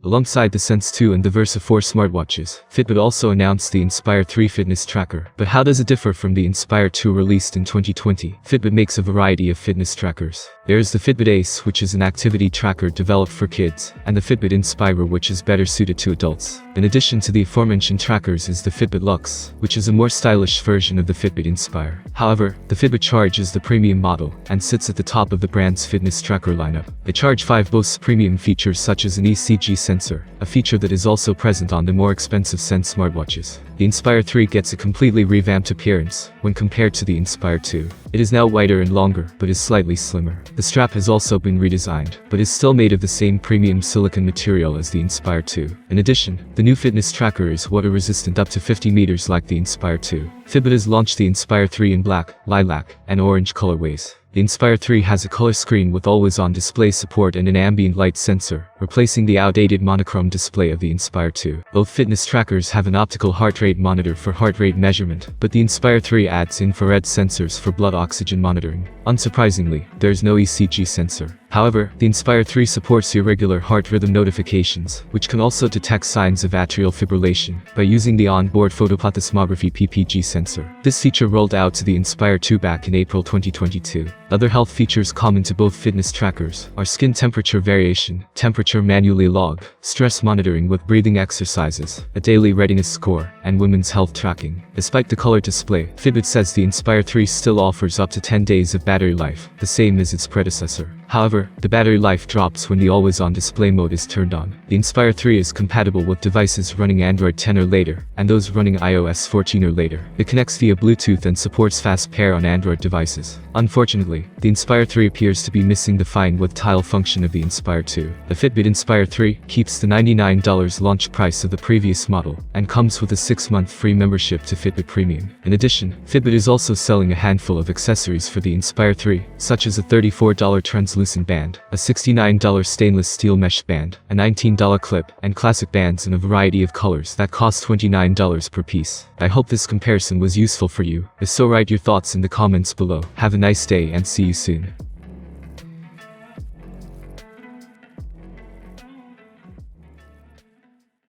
Alongside the Sense 2 and the Versa 4 smartwatches, Fitbit also announced the Inspire 3 fitness tracker. But how does it differ from the Inspire 2 released in 2020? Fitbit makes a variety of fitness trackers. There is the Fitbit Ace, which is an activity tracker developed for kids, and the Fitbit Inspire, which is better suited to adults. In addition to the aforementioned trackers is the Fitbit Luxe, which is a more stylish version of the Fitbit Inspire. However, the Fitbit Charge is the premium model and sits at the top of the brand's fitness tracker lineup. The Charge 5 boasts premium features such as an Ecg Sensor, a feature that is also present on the more expensive Sense smartwatches. The Inspire 3 gets a completely revamped appearance when compared to the Inspire 2. It is now wider and longer, but is slightly slimmer. The strap has also been redesigned, but is still made of the same premium silicone material as the Inspire 2. In addition, the new fitness tracker is water-resistant up to 50 meters like the Inspire 2. Fitbit has launched the Inspire 3 in black, lilac, and orange colorways. The Inspire 3 has a color screen with always-on display support and an ambient light sensor, replacing the outdated monochrome display of the Inspire 2. Both fitness trackers have an optical heart rate monitor for heart rate measurement, but the Inspire 3 adds infrared sensors for blood oxygen monitoring. Unsurprisingly, there is no Ecg sensor. However, the Inspire 3 supports irregular heart rhythm notifications, which can also detect signs of atrial fibrillation by using the onboard photoplethysmography (PPG) sensor. This feature rolled out to the Inspire 2 back in April 2022. Other health features common to both fitness trackers are skin temperature variation, temperature manually log, stress monitoring with breathing exercises, a daily readiness score, and women's health tracking. Despite the color display, Fitbit says the Inspire 3 still offers up to 10 days of battery life, the same as its predecessor. However, the battery life drops when the always-on display mode is turned on. The Inspire 3 is compatible with devices running Android 10 or later, and those running iOS 14 or later. It connects via Bluetooth and supports fast pair on Android devices. Unfortunately, the Inspire 3 appears to be missing the fine with tile function of the Inspire 2. The Fitbit Inspire 3 keeps the $99 launch price of the previous model, and comes with a 6-month free membership to Fitbit Premium. In addition, Fitbit is also selling a handful of accessories for the Inspire 3, such as a $34 translucent band, a $69 stainless steel mesh band, a $19 clip, and classic bands in a variety of colors that cost $29 per piece. I hope this comparison was useful for you. If so, write your thoughts in the comments below. Have a nice day and see you soon.